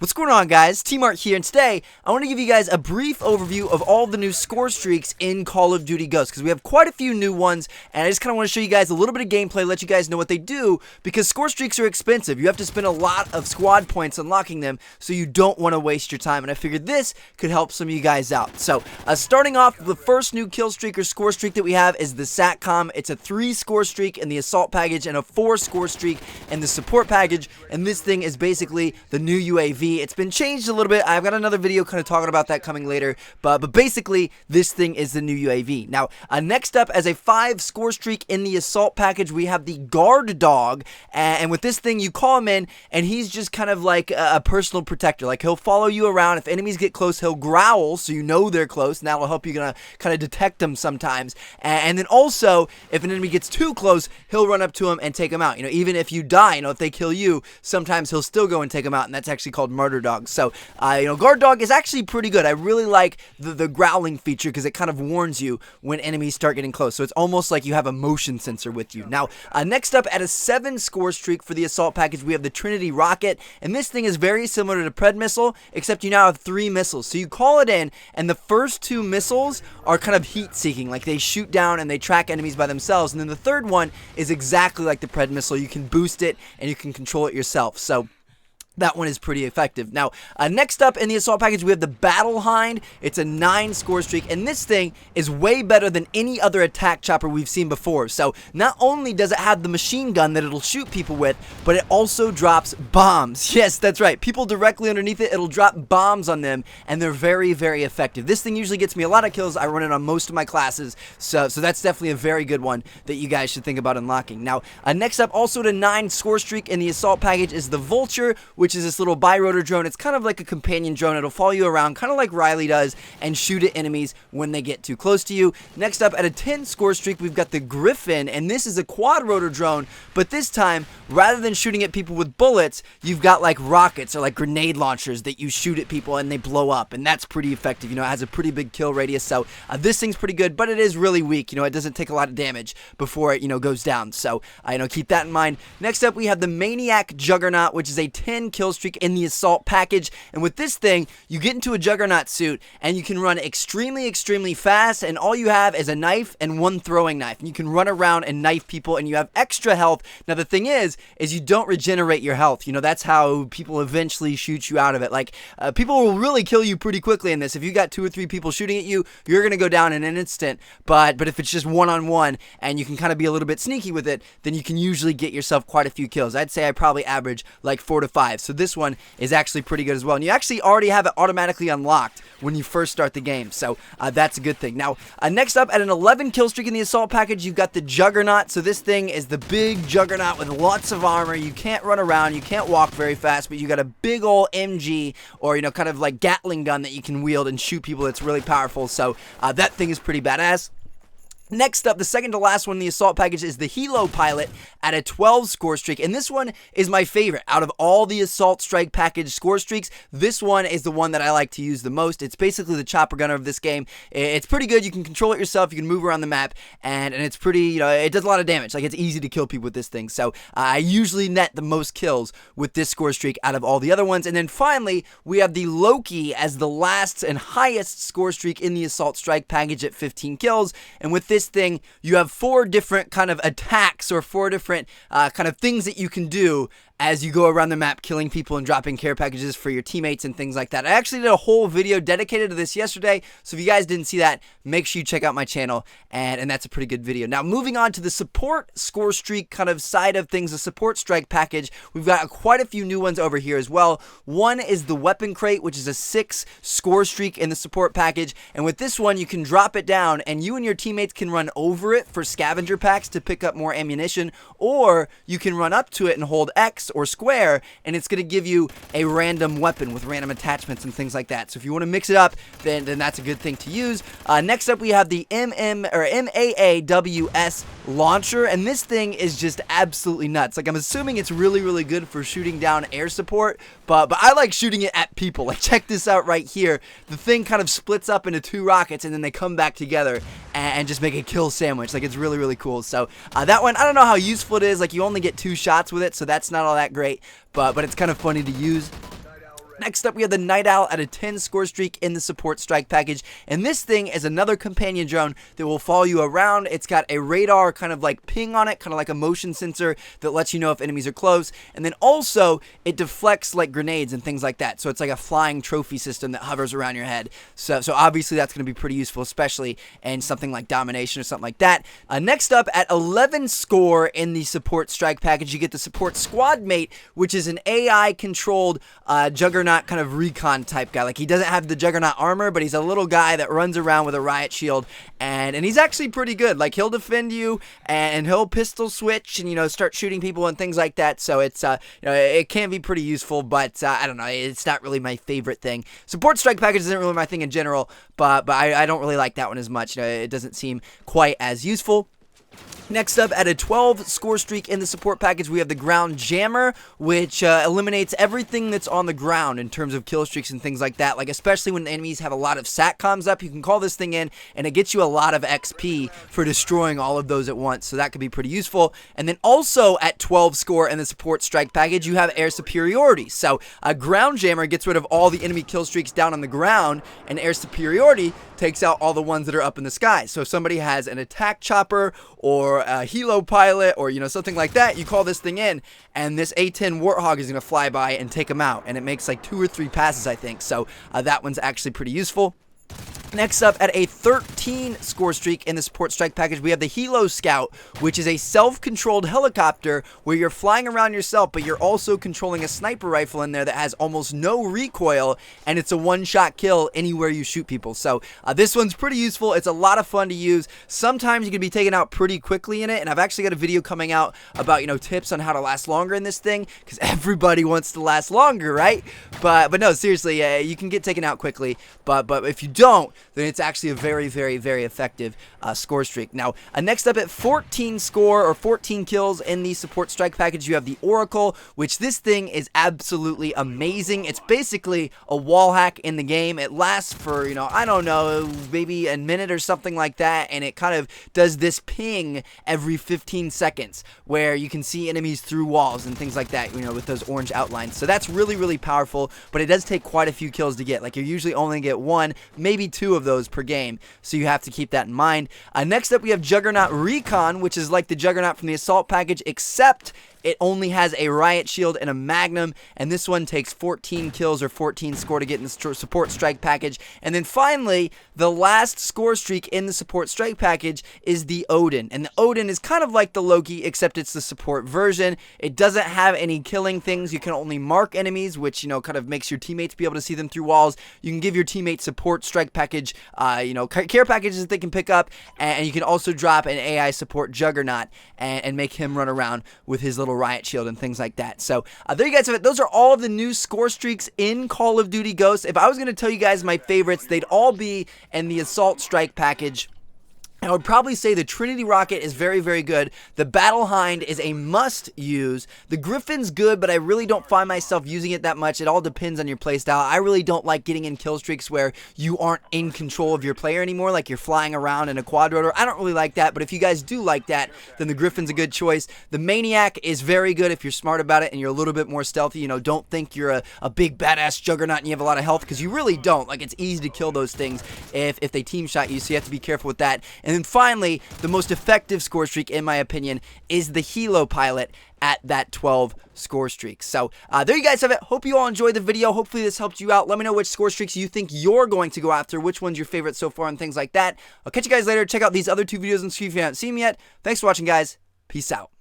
What's going on, guys? T-Mart here, and today I want to give you guys a brief overview of all the new score streaks in Call of Duty Ghosts, because we have quite a few new ones, and I just kind of want to show you guys a little bit of gameplay, let you guys know what they do, because score streaks are expensive. You have to spend a lot of squad points unlocking them, so you don't want to waste your time, and I figured this could help some of you guys out. So, starting off, the first new kill streak or score streak that we have is the SATCOM. It's a 3 score streak in the assault package and a 4 score streak in the support package, and this thing is basically the new UAV. It's been changed a little bit. I've got another video kind of talking about that coming later, but basically this thing is the new UAV. Now, next up, as a 5 score streak in the assault package, we have the guard dog, and with this thing you call him in, and he's just kind of like a personal protector. Like, he'll follow you around. If enemies get close, he'll growl so you know they're close, and that'll help you kind of detect them sometimes. And then also, if an enemy gets too close, he'll run up to him and take him out. Even if you die, if they kill you, sometimes he'll still go and take him out, and that's actually called murder dog. So, guard dog is actually pretty good. I really like the growling feature because it kind of warns you when enemies start getting close. So it's almost like you have a motion sensor with you. Now, next up, at a 7 score streak for the assault package, we have the Trinity rocket, and this thing is very similar to the Pred missile, except you now have 3 missiles. So you call it in, and the first 2 missiles are kind of heat-seeking, like they shoot down and they track enemies by themselves, and then the third one is exactly like the Pred missile. You can boost it and you can control it yourself. So that one is pretty effective. Now, next up in the assault package, we have the Battle Hind. It's a 9 score streak, and this thing is way better than any other attack chopper we've seen before. So, not only does it have the machine gun that it'll shoot people with, but it also drops bombs. Yes, that's right. People directly underneath it, it'll drop bombs on them, and they're very, very effective. This thing usually gets me a lot of kills. I run it on most of my classes, so that's definitely a very good one that you guys should think about unlocking. Now, next up, also to 9 score streak in the assault package is the Vulture, which is this little bi-rotor drone. It's kind of like a companion drone. It'll follow you around, kind of like Riley does, and shoot at enemies when they get too close to you. Next up, at a 10 score streak, we've got the Griffin, and this is a quad-rotor drone, but this time, rather than shooting at people with bullets, you've got like rockets or like grenade launchers that you shoot at people and they blow up, and that's pretty effective. It has a pretty big kill radius, so this thing's pretty good, but it is really weak. It doesn't take a lot of damage before it, goes down, so, keep that in mind. Next up, we have the Maniac Juggernaut, which is a 10 kill streak in the assault package, and with this thing you get into a Juggernaut suit and you can run extremely fast, and all you have is a knife and 1 throwing knife, and you can run around and knife people, and you have extra health. Now the thing is you don't regenerate your health. That's how people eventually shoot you out of it. Like, people will really kill you pretty quickly in this. If you got 2 or 3 people shooting at you, you're gonna go down in an instant, but if it's just one-on-one and you can kind of be a little bit sneaky with it, then you can usually get yourself quite a few kills. I'd say I probably average like 4 to 5, so this one is actually pretty good as well, and you actually already have it automatically unlocked when you first start the game, so that's a good thing. Now, next up, at an 11 kill streak in the assault package, you've got the Juggernaut. So this thing is the big Juggernaut with lots of armor. You can't run around, you can't walk very fast, but you got a big old MG, or kind of like Gatling gun that you can wield and shoot people. That's really powerful, so that thing is pretty badass. Next up, the second to last one in the assault package is the Helo Pilot at a 12 score streak, and this one is my favorite. Out of all the assault strike package score streaks, this one is the one that I like to use the most. It's basically the chopper gunner of this game. It's pretty good. You can control it yourself. You can move around the map, and it's pretty, it does a lot of damage. Like, it's easy to kill people with this thing, so I usually net the most kills with this score streak out of all the other ones. And then finally, we have the Loki as the last and highest score streak in the assault strike package at 15 kills, and with this thing, you have 4 different kind of attacks, or 4 different kind of things that you can do as you go around the map killing people and dropping care packages for your teammates and things like that. I actually did a whole video dedicated to this yesterday, so if you guys didn't see that, make sure you check out my channel, and that's a pretty good video. Now, moving on to the support score streak kind of side of things, the support strike package, we've got quite a few new ones over here as well. One is the Weapon Crate, which is a 6 score streak in the support package, and with this one, you can drop it down, and you and your teammates can run over it for scavenger packs to pick up more ammunition, or you can run up to it and hold X or square, and it's going to give you a random weapon with random attachments and things like that. So if you want to mix it up, then that's a good thing to use. Next up, we have the MAAWS launcher, and this thing is just absolutely nuts. Like, I'm assuming it's really good for shooting down air support, but I like shooting it at people. Like, check this out right here. The thing kind of splits up into 2 rockets, and then they come back together and just make a kill sandwich. Like, it's really cool. So that one, I don't know how useful it is. Like, you only get 2 shots with it, so that's not all that great, but it's kind of funny to use. Next up, we have the Night Owl at a 10 score streak in the support strike package, and this thing is another companion drone that will follow you around. It's got a radar kind of like ping on it, kind of like a motion sensor that lets you know if enemies are close, and then also it deflects like grenades and things like that, so it's like a flying trophy system that hovers around your head. So obviously that's going to be pretty useful, especially in something like domination or something like that. Next up, at 11 score in the support strike package, you get the support squad mate, which is an AI controlled Juggernaut kind of recon type guy. Like, he doesn't have the Juggernaut armor, but he's a little guy that runs around with a riot shield, and he's actually pretty good. Like, he'll defend you, and he'll pistol switch and, you know, start shooting people and things like that. So it's you know, it can be pretty useful, but I don't know, it's not really my favorite thing. Support strike package isn't really my thing in general, but I don't really like that one as much. You know, it doesn't seem quite as useful. Next up, at a 12 score streak in the support package, we have the Ground Jammer, which eliminates everything that's on the ground in terms of kill streaks and things like that. Like, especially when enemies have a lot of SATCOMs up, you can call this thing in, and it gets you a lot of XP for destroying all of those at once, so that could be pretty useful. And then also at 12 score in the support strike package, you have air superiority. So a Ground Jammer gets rid of all the enemy kill streaks down on the ground, and air superiority takes out all the ones that are up in the sky. So if somebody has an attack chopper or a helo pilot or, you know, something like that, you call this thing in, and this A-10 Warthog is going to fly by and take them out, and it makes like 2 or 3 passes, I think. So that one's actually pretty useful. Next up, at a 13 score streak in the support strike package, we have the Helo Scout, which is a self-controlled helicopter where you're flying around yourself, but you're also controlling a sniper rifle in there that has almost no recoil, and it's a one-shot kill anywhere you shoot people. So this one's pretty useful. It's a lot of fun to use. Sometimes you can be taken out pretty quickly in it, and I've actually got a video coming out about, you know, tips on how to last longer in this thing, because everybody wants to last longer, right? But no, seriously, you can get taken out quickly, but if you don't, then it's actually a very, very, very effective score streak. Now, next up, at 14 score or 14 kills in the support strike package, you have the Oracle, which this thing is absolutely amazing. It's basically a wall hack in the game. It lasts for, you know, I don't know, maybe a minute or something like that, and it kind of does this ping every 15 seconds where you can see enemies through walls and things like that, you know, with those orange outlines. So that's really, really powerful, but it does take quite a few kills to get. Like, you usually only get 1, maybe 2 of those per game, so you have to keep that in mind. Next up, we have Juggernaut Recon, which is like the Juggernaut from the Assault package, except it only has a riot shield and a magnum, and this one takes 14 kills or 14 score to get in the support strike package. And then finally, the last score streak in the support strike package is the Odin, and the Odin is kind of like the Loki, except it's the support version. It doesn't have any killing things. You can only mark enemies, which, you know, kind of makes your teammates be able to see them through walls. You can give your teammates support strike package, you know, care packages that they can pick up, and you can also drop an AI support Juggernaut and make him run around with his little riot shield and things like that. So there you guys have it. Those are all of the new score streaks in Call of Duty Ghosts. If I was going to tell you guys my favorites, they'd all be in the Assault Strike package. I would probably say the Trinity Rocket is very, very good. The Battle Hind is a must-use. The Griffin's good, but I really don't find myself using it that much. It all depends on your playstyle. I really don't like getting in kill streaks where you aren't in control of your player anymore, like you're flying around in a quad rotor. I don't really like that, but if you guys do like that, then the Griffin's a good choice. The Maniac is very good if you're smart about it and you're a little bit more stealthy. You know, don't think you're a big badass Juggernaut and you have a lot of health, because you really don't. Like, it's easy to kill those things if they team shot you, so you have to be careful with that. And then finally, the most effective score streak, in my opinion, is the Helo Pilot at that 12 score streak. So there you guys have it. Hope you all enjoyed the video. Hopefully this helped you out. Let me know which score streaks you think you're going to go after, which one's your favorite so far, and things like that. I'll catch you guys later. Check out these other 2 videos and see if you haven't seen them yet. Thanks for watching, guys. Peace out.